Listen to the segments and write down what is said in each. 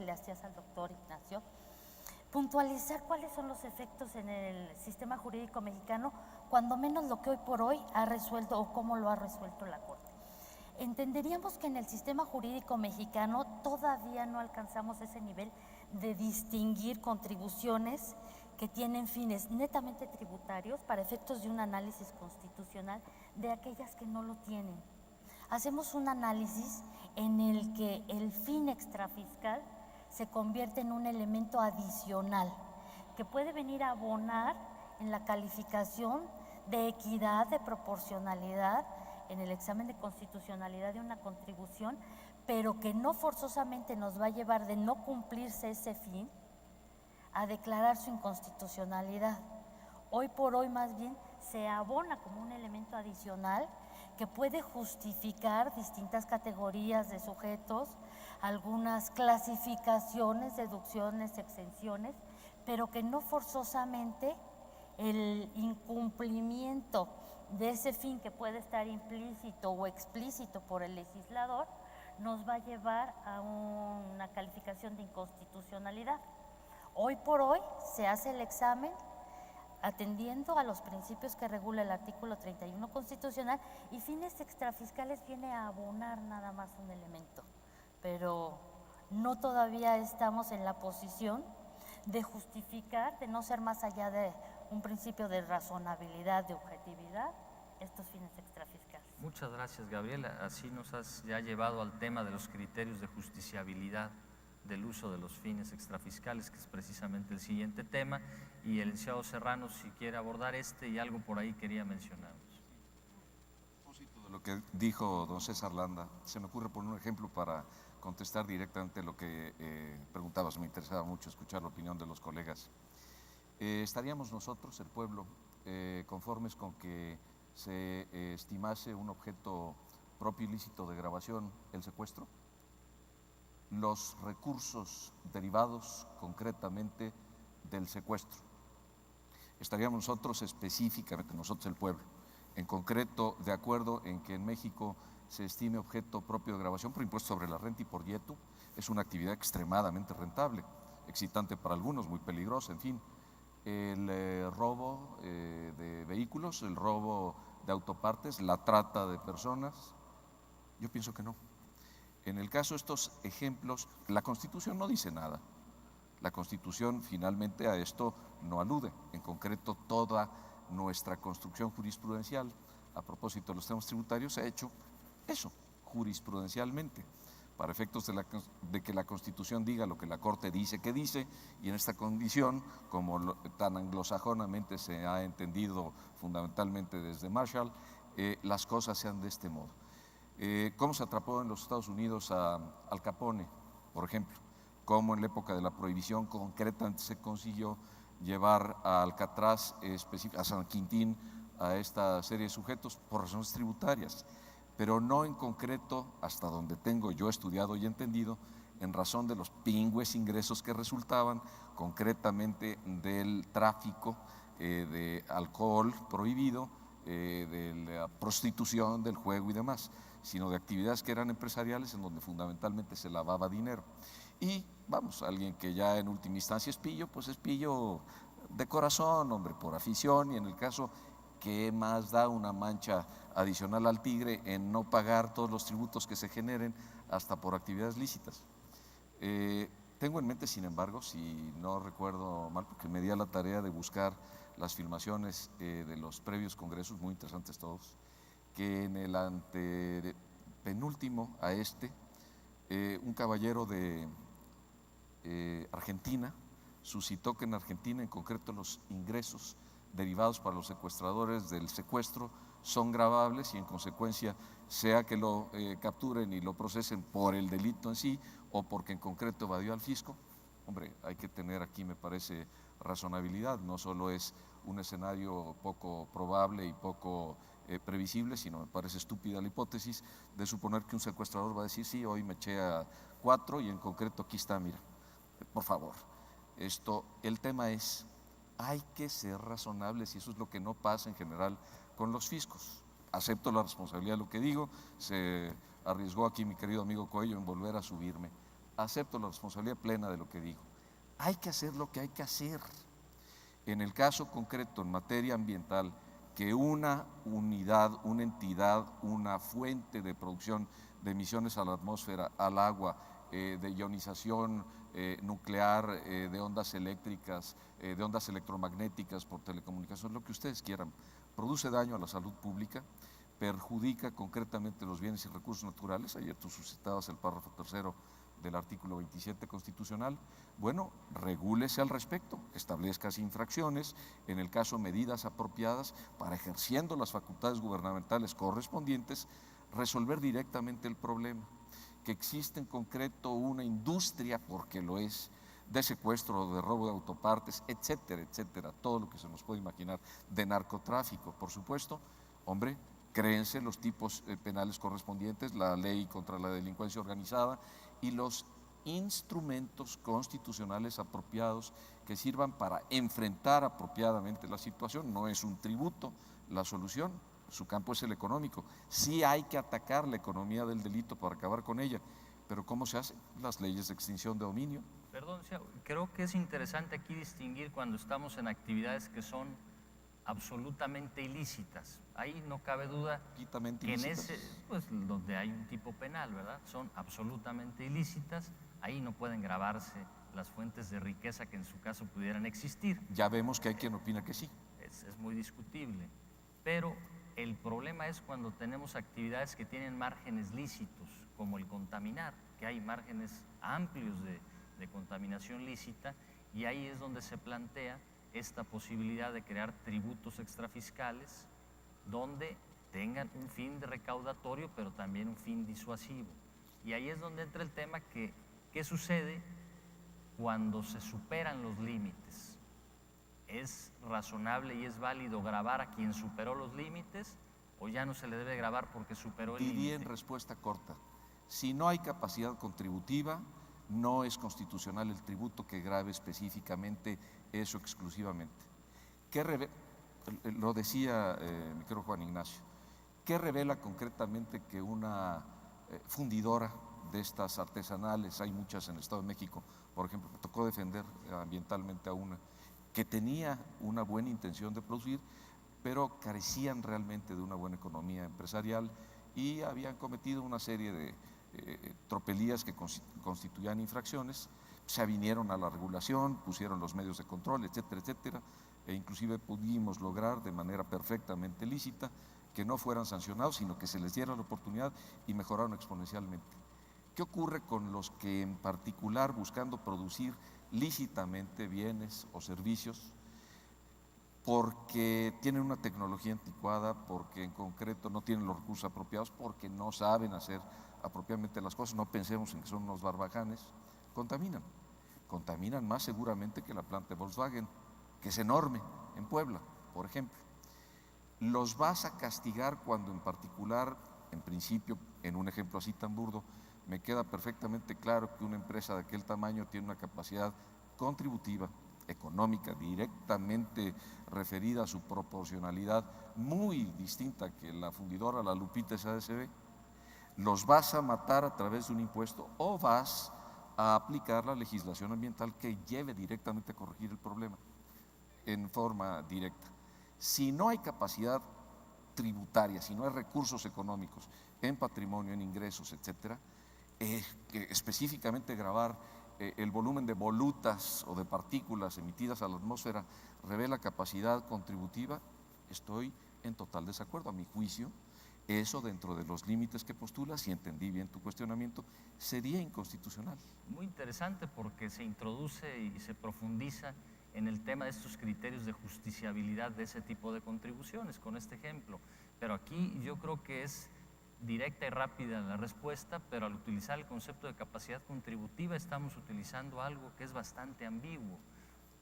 le hacías al doctor Ignacio, puntualizar cuáles son los efectos en el sistema jurídico mexicano, cuando menos lo que hoy por hoy ha resuelto o cómo lo ha resuelto la Corte. Entenderíamos que en el sistema jurídico mexicano todavía no alcanzamos ese nivel de distinguir contribuciones que tienen fines netamente tributarios para efectos de un análisis constitucional de aquellas que no lo tienen. Hacemos un análisis en el que el fin extrafiscal se convierte en un elemento adicional que puede venir a abonar en la calificación de equidad, de proporcionalidad, en el examen de constitucionalidad de una contribución, pero que no forzosamente nos va a llevar de no cumplirse ese fin a declarar su inconstitucionalidad. Hoy por hoy más bien se abona como un elemento adicional que puede justificar distintas categorías de sujetos, algunas clasificaciones, deducciones, exenciones, pero que no forzosamente el incumplimiento de ese fin que puede estar implícito o explícito por el legislador nos va a llevar a una calificación de inconstitucionalidad. Hoy por hoy se hace el examen atendiendo a los principios que regula el artículo 31 constitucional, y fines extrafiscales viene a abonar nada más un elemento, pero no todavía estamos en la posición de justificar, de no ser más allá de un principio de razonabilidad, de objetividad, estos fines extrafiscales. Muchas gracias, Gabriela. Así nos has ya llevado al tema de los criterios de justiciabilidad del uso de los fines extrafiscales, que es precisamente el siguiente tema, y el licenciado Serrano, si quiere abordar y algo por ahí quería mencionar. A propósito de lo que dijo don César Landa, se me ocurre poner un ejemplo para contestar directamente lo que preguntabas. Me interesaba mucho escuchar la opinión de los colegas. ¿Estaríamos nosotros, el pueblo, conformes con que se estimase un objeto propio ilícito de grabación el secuestro? Los recursos derivados concretamente del secuestro. Estaríamos nosotros específicamente, nosotros el pueblo, en concreto de acuerdo en que en México se estime objeto propio de grabación por impuesto sobre la renta y por IETU. Es una actividad extremadamente rentable, excitante para algunos, muy peligrosa, en fin. El robo de vehículos, el robo de autopartes, la trata de personas, yo pienso que no. En el caso de estos ejemplos, la Constitución no dice nada. La Constitución finalmente a esto no alude. En concreto, toda nuestra construcción jurisprudencial a propósito de los temas tributarios se ha hecho eso, jurisprudencialmente, para efectos de que la Constitución diga lo que la Corte dice que dice, y en esta condición, como tan anglosajonamente se ha entendido fundamentalmente desde Marshall, las cosas sean de este modo. ¿Cómo se atrapó en los Estados Unidos a Al Capone, por ejemplo? ¿Cómo en la época de la prohibición concretamente se consiguió llevar a Alcatraz, a San Quintín, a esta serie de sujetos? Por razones tributarias, pero no en concreto, hasta donde tengo yo estudiado y entendido, en razón de los pingües ingresos que resultaban concretamente del tráfico de alcohol prohibido, de la prostitución, del juego y demás, sino de actividades que eran empresariales en donde fundamentalmente se lavaba dinero. Y vamos, alguien que ya en última instancia es pillo, pues es pillo de corazón, hombre, por afición, y en el caso, ¿qué más da una mancha adicional al tigre en no pagar todos los tributos que se generen hasta por actividades lícitas? Tengo en mente, sin embargo, si no recuerdo mal, porque me di a la tarea de buscar las filmaciones de los previos congresos, muy interesantes todos, que en el antepenúltimo a un caballero de Argentina suscitó que en Argentina, en concreto, los ingresos derivados para los secuestradores del secuestro son gravables y en consecuencia, sea que lo capturen y lo procesen por el delito en sí o porque en concreto evadió al fisco. Hombre, hay que tener aquí, me parece, razonabilidad. No solo es un escenario poco probable y poco previsible, sino me parece estúpida la hipótesis de suponer que un secuestrador va a decir, sí, hoy me eché a 4 y en concreto aquí está, mira, por favor. El tema es, hay que ser razonables y eso es lo que no pasa en general con los fiscos. Acepto la responsabilidad de lo que digo, se arriesgó aquí mi querido amigo Coello en volver a subirme, acepto la responsabilidad plena de lo que digo. Hay que hacer lo que hay que hacer. En el caso concreto, en materia ambiental, que una unidad, una entidad, una fuente de producción de emisiones a la atmósfera, al agua, de ionización nuclear, de ondas eléctricas, de ondas electromagnéticas por telecomunicación, lo que ustedes quieran, produce daño a la salud pública, perjudica concretamente los bienes y recursos naturales. Ayer tú suscitabas el párrafo tercero del artículo 27 constitucional. Bueno, regúlese al respecto, establezca infracciones, en el caso medidas apropiadas para, ejerciendo las facultades gubernamentales correspondientes, resolver directamente el problema. Que existe en concreto una industria, porque lo es, de secuestro, de robo de autopartes, etcétera, etcétera, todo lo que se nos puede imaginar, de narcotráfico, por supuesto. Hombre, créense los tipos penales correspondientes, la ley contra la delincuencia organizada y los instrumentos constitucionales apropiados que sirvan para enfrentar apropiadamente la situación. No es un tributo la solución, su campo es el económico. Sí hay que atacar la economía del delito para acabar con ella, pero ¿cómo se hace? Las leyes de extinción de dominio. Perdón, creo que es interesante aquí distinguir cuando estamos en actividades que son absolutamente ilícitas. Ahí no cabe duda que en ese, pues donde hay un tipo penal, ¿verdad? Son absolutamente ilícitas, ahí no pueden gravarse las fuentes de riqueza que en su caso pudieran existir. Ya vemos que hay quien opina que sí. Es muy discutible, pero el problema es cuando tenemos actividades que tienen márgenes lícitos, como el contaminar, que hay márgenes amplios de contaminación lícita, y ahí es donde se plantea esta posibilidad de crear tributos extrafiscales donde tengan un fin de recaudatorio, pero también un fin disuasivo. Y ahí es donde entra el tema que, ¿qué sucede cuando se superan los límites? ¿Es razonable y es válido gravar a quien superó los límites o ya no se le debe gravar porque superó el límite? Diría en respuesta corta, si no hay capacidad contributiva, no es constitucional el tributo que grave específicamente eso exclusivamente. Lo decía mi querido Juan Ignacio, ¿qué revela concretamente que una fundidora de estas artesanales, hay muchas en el Estado de México, por ejemplo, me tocó defender ambientalmente a una, que tenía una buena intención de producir, pero carecían realmente de una buena economía empresarial y habían cometido una serie de tropelías que constituían infracciones? Se avinieron a la regulación, pusieron los medios de control, etcétera, etcétera, e inclusive pudimos lograr de manera perfectamente lícita que no fueran sancionados, sino que se les diera la oportunidad y mejoraron exponencialmente. ¿Qué ocurre con los que en particular, buscando producir lícitamente bienes o servicios, porque tienen una tecnología anticuada, porque en concreto no tienen los recursos apropiados, porque no saben hacer apropiadamente las cosas, no pensemos en que son unos barbajanes, contaminan? Contaminan más seguramente que la planta de Volkswagen, que es enorme, en Puebla, por ejemplo. Los vas a castigar cuando en particular, en principio, en un ejemplo así tan burdo, me queda perfectamente claro que una empresa de aquel tamaño tiene una capacidad contributiva, económica, directamente referida a su proporcionalidad, muy distinta que la fundidora, la Lupita SADCB. ¿Los vas a matar a través de un impuesto o vas a aplicar la legislación ambiental que lleve directamente a corregir el problema en forma directa? Si no hay capacidad tributaria, si no hay recursos económicos en patrimonio, en ingresos, etcétera, específicamente gravar el volumen de volutas o de partículas emitidas a la atmósfera revela capacidad contributiva, estoy en total desacuerdo. A mi juicio, eso, dentro de los límites que postulas, si entendí bien tu cuestionamiento, sería inconstitucional. Muy interesante porque se introduce y se profundiza en el tema de estos criterios de justiciabilidad de ese tipo de contribuciones, con este ejemplo. Pero aquí yo creo que es directa y rápida la respuesta, pero al utilizar el concepto de capacidad contributiva estamos utilizando algo que es bastante ambiguo,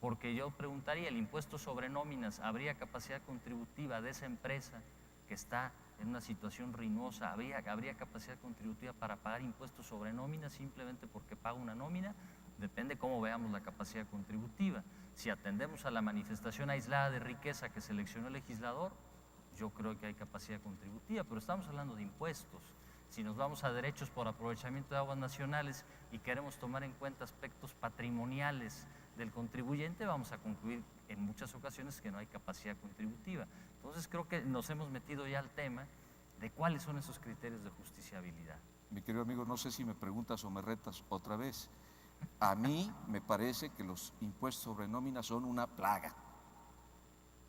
porque yo preguntaría, ¿el impuesto sobre nóminas habría capacidad contributiva de esa empresa que está en una situación ruinosa? ¿Habría capacidad contributiva para pagar impuestos sobre nóminas simplemente porque paga una nómina? Depende cómo veamos la capacidad contributiva. Si atendemos a la manifestación aislada de riqueza que seleccionó el legislador, yo creo que hay capacidad contributiva, pero estamos hablando de impuestos. Si nos vamos a derechos por aprovechamiento de aguas nacionales y queremos tomar en cuenta aspectos patrimoniales del contribuyente, vamos a concluir en muchas ocasiones que no hay capacidad contributiva. Entonces creo que nos hemos metido ya al tema de cuáles son esos criterios de justiciabilidad. Mi querido amigo, no sé si me preguntas o me retas otra vez. A mí me parece que los impuestos sobre nómina son una plaga.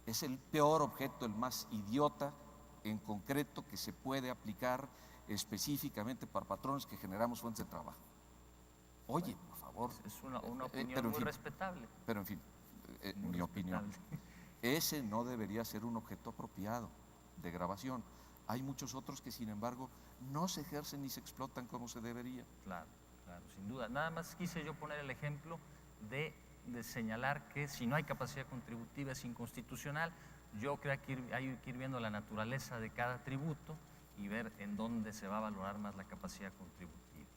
Es el peor objeto, el más idiota en concreto que se puede aplicar específicamente para patrones que generamos fuentes de trabajo. Oye, por favor. Es una opinión pero en muy fin, respetable. Pero en fin, Muy mi opinión. respetable. Ese no debería ser un objeto apropiado de grabación. Hay muchos otros que, sin embargo, no se ejercen ni se explotan como se debería. Claro, claro, sin duda. Nada más quise yo poner el ejemplo de señalar que si no hay capacidad contributiva es inconstitucional. Yo creo que hay que ir viendo la naturaleza de cada tributo y ver en dónde se va a valorar más la capacidad contributiva.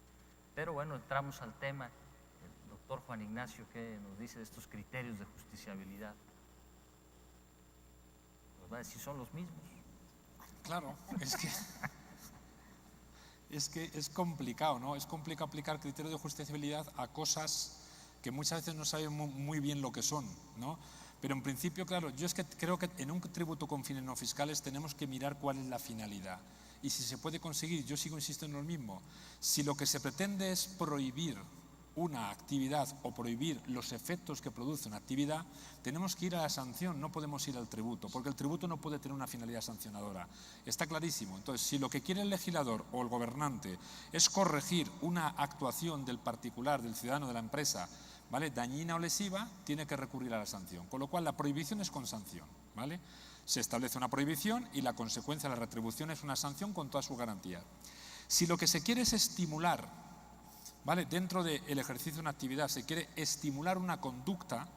Pero bueno, entramos al tema. El doctor Juan Ignacio, ¿qué nos dice de estos criterios de justiciabilidad? Nos va a decir, son los mismos. Claro, es complicado, ¿no? Es complicado aplicar criterios de justiciabilidad a cosas que muchas veces no sabemos muy bien lo que son, ¿no? Pero en principio, claro, yo es que creo que en un tributo con fines no fiscales tenemos que mirar cuál es la finalidad. Y si se puede conseguir, yo sigo insistiendo en lo mismo, si lo que se pretende es prohibir una actividad o prohibir los efectos que produce una actividad, tenemos que ir a la sanción, no podemos ir al tributo, porque el tributo no puede tener una finalidad sancionadora. Está clarísimo. Entonces, si lo que quiere el legislador o el gobernante es corregir una actuación del particular, del ciudadano, de la empresa, ¿vale?, dañina o lesiva, tiene que recurrir a la sanción. Con lo cual, la prohibición es con sanción, ¿vale? Se establece una prohibición y la consecuencia de la retribución es una sanción con todas sus garantías. Si lo que se quiere es estimular, ¿vale?, dentro del ejercicio de una actividad se quiere estimular una conducta,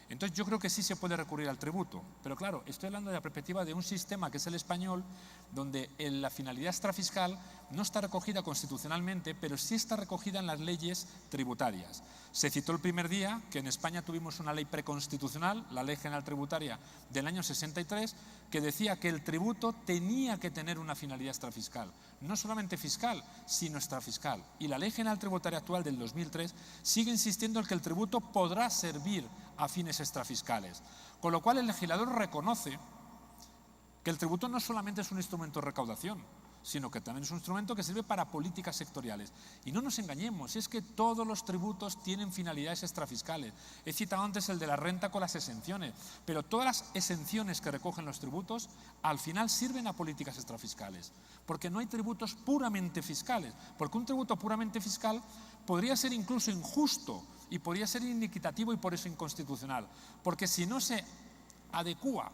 entonces yo creo que sí se puede recurrir al tributo. Pero claro, estoy hablando de la perspectiva de un sistema que es el español, donde la finalidad extrafiscal no está recogida constitucionalmente, pero sí está recogida en las leyes tributarias. Se citó el primer día que en España tuvimos una ley preconstitucional, la Ley General Tributaria del año 63, que decía que el tributo tenía que tener una finalidad extrafiscal. No solamente fiscal, sino extrafiscal. Y la Ley General Tributaria actual del 2003 sigue insistiendo en que el tributo podrá servir a fines extrafiscales. Con lo cual el legislador reconoce que el tributo no solamente es un instrumento de recaudación, sino que también es un instrumento que sirve para políticas sectoriales. Y no nos engañemos, es que todos los tributos tienen finalidades extrafiscales. He citado antes el de la renta con las exenciones, pero todas las exenciones que recogen los tributos al final sirven a políticas extrafiscales, porque no hay tributos puramente fiscales, porque un tributo puramente fiscal podría ser incluso injusto y podría ser inequitativo y por eso inconstitucional, porque si no se adecúa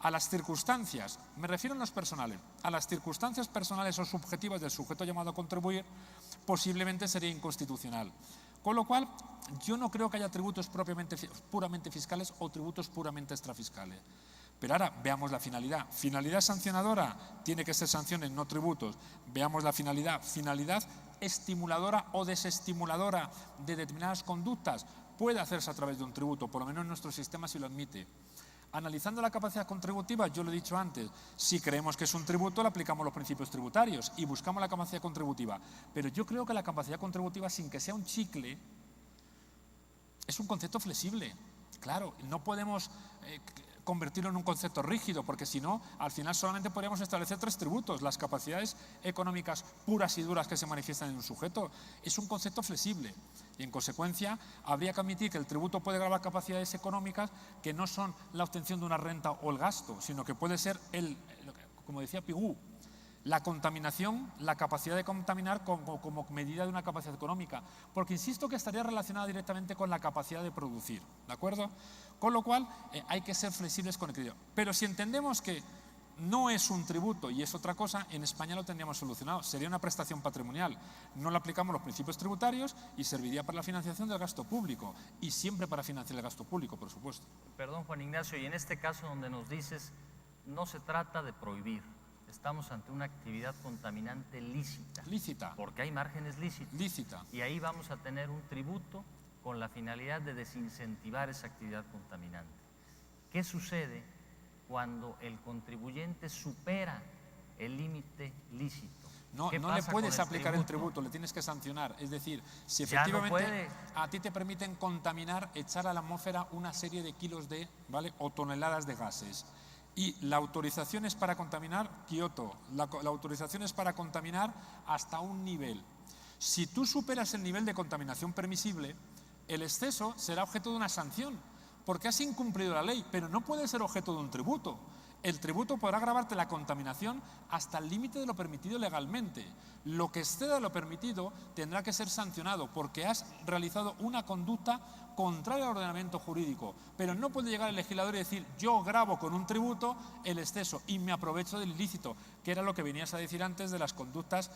a las circunstancias, me refiero en los personales, a las circunstancias personales o subjetivas del sujeto llamado a contribuir, posiblemente sería inconstitucional. Con lo cual, yo no creo que haya tributos puramente fiscales o tributos puramente extrafiscales. Pero ahora veamos la finalidad. Finalidad sancionadora, tiene que ser sanciones, no tributos. Veamos la finalidad. Finalidad estimuladora o desestimuladora de determinadas conductas puede hacerse a través de un tributo, por lo menos en nuestro sistema sí lo admite. Analizando la capacidad contributiva, yo lo he dicho antes, si creemos que es un tributo, le aplicamos los principios tributarios y buscamos la capacidad contributiva. Pero yo creo que la capacidad contributiva, sin que sea un chicle, es un concepto flexible. Claro, no podemos convertirlo en un concepto rígido, porque si no, al final solamente podríamos establecer 3 tributos. Las capacidades económicas puras y duras que se manifiestan en un sujeto. Es un concepto flexible y, en consecuencia, habría que admitir que el tributo puede gravar capacidades económicas que no son la obtención de una renta o el gasto, sino que puede ser, como decía Pigou, la contaminación, la capacidad de contaminar como medida de una capacidad económica, porque insisto que estaría relacionada directamente con la capacidad de producir, ¿de acuerdo? Con lo cual hay que ser flexibles con el criterio. Pero si entendemos que no es un tributo y es otra cosa, en España lo tendríamos solucionado, sería una prestación patrimonial. No le aplicamos los principios tributarios y serviría para la financiación del gasto público, y siempre para financiar el gasto público, por supuesto. Perdón, Juan Ignacio, y en este caso donde nos dices, no se trata de prohibir. Estamos ante una actividad contaminante lícita. Lícita. Porque hay márgenes lícitos. Lícita. Y ahí vamos a tener un tributo con la finalidad de desincentivar esa actividad contaminante. ¿Qué sucede cuando el contribuyente supera el límite lícito? No, ¿Qué no le pasa puedes con el aplicar el tributo? tributo, le tienes que sancionar. Es decir, si Ya no efectivamente puede. a ti te permiten contaminar, echar a la atmósfera una serie de kilos de, ¿vale?, o toneladas de gases. Y la autorización es para contaminar, Kioto, la autorización es para contaminar hasta un nivel. Si tú superas el nivel de contaminación permisible, el exceso será objeto de una sanción, porque has incumplido la ley, pero no puede ser objeto de un tributo. El tributo podrá agravarte la contaminación hasta el límite de lo permitido legalmente. Lo que exceda lo permitido tendrá que ser sancionado porque has realizado una conducta contraria al ordenamiento jurídico. Pero no puede llegar el legislador y decir: yo gravo con un tributo el exceso y me aprovecho del ilícito, que era lo que venías a decir antes de las conductas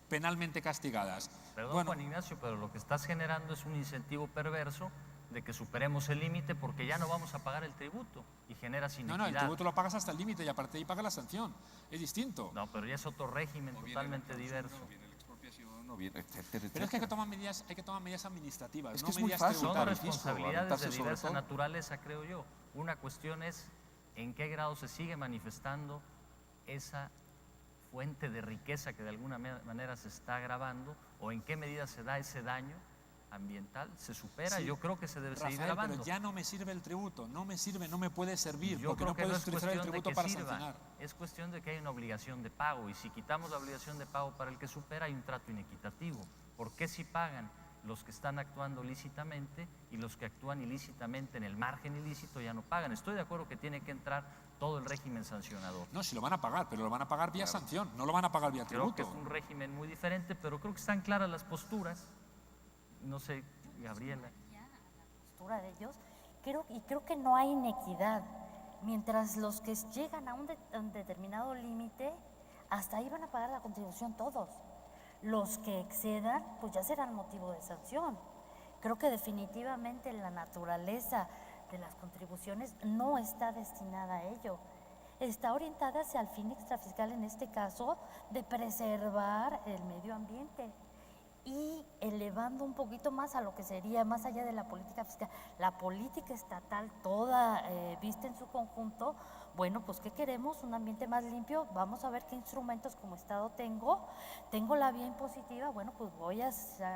penalmente castigadas. Perdón, Bueno, Juan Ignacio, pero lo que estás generando es un incentivo perverso de que superemos el límite porque ya no vamos a pagar el tributo y generas inequidad. no, el tributo lo pagas hasta el límite y aparte de ahí pagas la sanción. Es distinto. No, pero ya es otro régimen totalmente diverso. No viene la expropiación, no viene, etcétera, Pero es que hay etcétera. que tomar medidas administrativas, Es no que es muy medidas fácil. Son tributarias. responsabilidades aventarse de sobre diversa todo. naturaleza, creo yo. Una cuestión es en qué grado se sigue manifestando esa fuente de riqueza que de alguna manera se está agravando, o en qué medida se da ese daño ambiental, se supera. Sí, Yo creo que se debe seguir Rafael, grabando. pero ya no me sirve el tributo, no me sirve, no me puede servir, Yo porque creo no que no puedes es utilizar el cuestión de tributo que para sirva, sancionar. es cuestión de que hay una obligación de pago, y si quitamos la obligación de pago para el que supera, hay un trato inequitativo. ¿Por qué si pagan los que están actuando lícitamente y los que actúan ilícitamente en el margen ilícito ya no pagan? Estoy de acuerdo que tiene que entrar todo el régimen sancionador. No, si lo van a pagar, pero lo van a pagar vía sanción, no lo van a pagar vía Creo que tributo. es un régimen muy diferente, pero creo que están claras las posturas. No sé, Gabriela. Postura de ellos, creo que no hay inequidad. Mientras los que llegan a un determinado límite, hasta ahí van a pagar la contribución todos. Los que excedan, pues ya serán motivo de sanción. Creo que definitivamente la naturaleza de las contribuciones no está destinada a ello. Está orientada hacia el fin extrafiscal, en este caso, de preservar el medio ambiente y elevando un poquito más a lo que sería más allá de la política fiscal, la política estatal toda vista en su conjunto. Bueno, pues ¿qué queremos? Un ambiente más limpio. Vamos a ver qué instrumentos como Estado tengo. Tengo la vía impositiva, bueno, pues voy a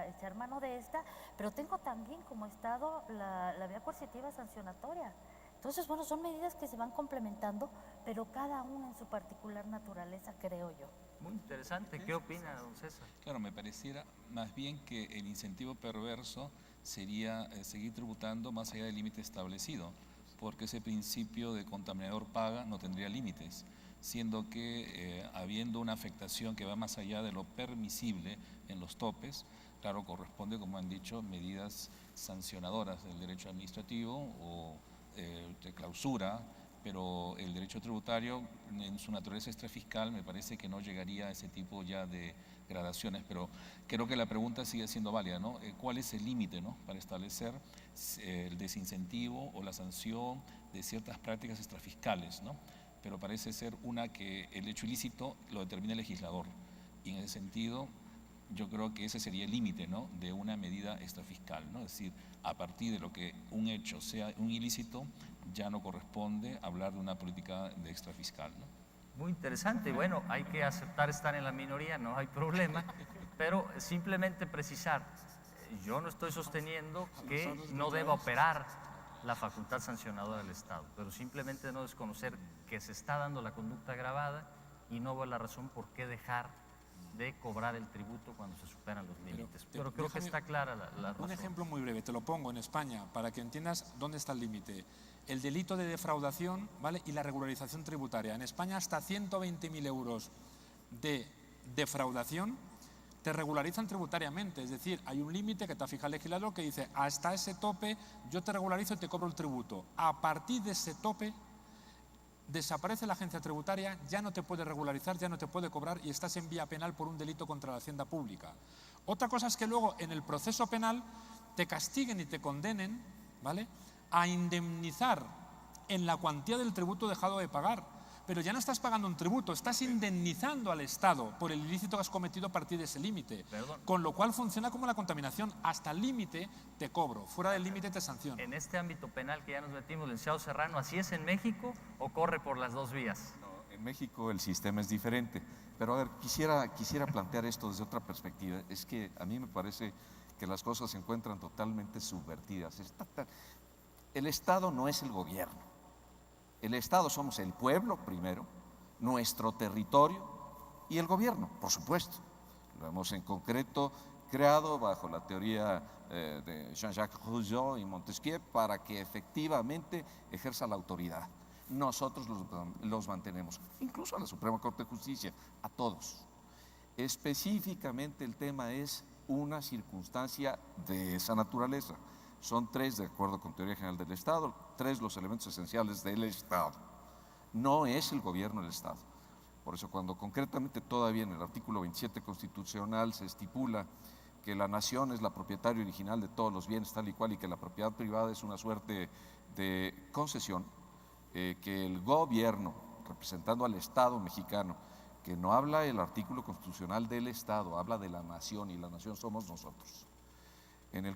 echar mano de esta, pero tengo también como Estado la vía coercitiva sancionatoria. Entonces, bueno, son medidas que se van complementando, pero cada una en su particular naturaleza, creo yo. Muy interesante. ¿Qué opina, don César? Claro, me pareciera más bien que el incentivo perverso sería seguir tributando más allá del límite establecido, porque ese principio de contaminador paga no tendría límites, siendo que habiendo una afectación que va más allá de lo permisible en los topes, claro, corresponde, como han dicho, medidas sancionadoras del derecho administrativo o de clausura, pero el derecho tributario en su naturaleza extrafiscal me parece que no llegaría a ese tipo ya de gradaciones, pero creo que la pregunta sigue siendo válida, ¿no? ¿Cuál es el límite, ¿no?, para establecer el desincentivo o la sanción de ciertas prácticas extrafiscales, ¿no? Pero parece ser una que el hecho ilícito lo determina el legislador, y en ese sentido yo creo que ese sería el límite, ¿no?, de una medida extrafiscal, ¿no? Es decir, a partir de lo que un hecho sea un ilícito, ya no corresponde hablar de una política de extrafiscal, ¿no? Muy interesante. Bueno, hay que aceptar estar en la minoría, no hay problema, pero simplemente precisar, yo no estoy sosteniendo que no deba operar la facultad sancionadora del Estado, pero simplemente no desconocer que se está dando la conducta agravada y no veo la razón por qué dejar de cobrar el tributo cuando se superan los límites. Pero creo que está clara la razón. Un ejemplo muy breve, te lo pongo en España para que entiendas dónde está el límite. El delito de defraudación, ¿vale?, y la regularización tributaria. En España hasta 120.000 euros de defraudación te regularizan tributariamente, es decir, hay un límite que te fija el legislador que dice hasta ese tope yo te regularizo y te cobro el tributo. A partir de ese tope desaparece la agencia tributaria, ya no te puede regularizar, ya no te puede cobrar y estás en vía penal por un delito contra la hacienda pública. Otra cosa es que luego en el proceso penal te castiguen y te condenen, ¿vale?, a indemnizar en la cuantía del tributo dejado de pagar, pero ya no estás pagando un tributo, estás indemnizando al Estado por el ilícito que has cometido a partir de ese límite, con lo cual funciona como la contaminación, hasta el límite te cobro, fuera del límite te sanciono. En este ámbito penal que ya nos metimos, licenciado Serrano, ¿así es en México o corre por las dos vías? No, En México el sistema es diferente, pero a ver, quisiera plantear esto desde otra perspectiva. Es que a mí me parece que las cosas se encuentran totalmente subvertidas. El Estado no es el gobierno. El Estado somos el pueblo primero, nuestro territorio y el gobierno, por supuesto. Lo hemos en concreto creado bajo la teoría de Jean-Jacques Rousseau y Montesquieu para que efectivamente ejerza la autoridad. Nosotros los mantenemos, incluso a la Suprema Corte de Justicia, a todos. Específicamente el tema es una circunstancia de esa naturaleza. Son tres, de acuerdo con Teoría General del Estado, tres los elementos esenciales del Estado. No es el gobierno del Estado. Por eso cuando concretamente todavía en el artículo 27 constitucional se estipula que la nación es la propietaria original de todos los bienes tal y cual y que la propiedad privada es una suerte de concesión, que el gobierno, representando al Estado mexicano, que no habla el artículo constitucional del Estado, habla de la nación y la nación somos nosotros. En el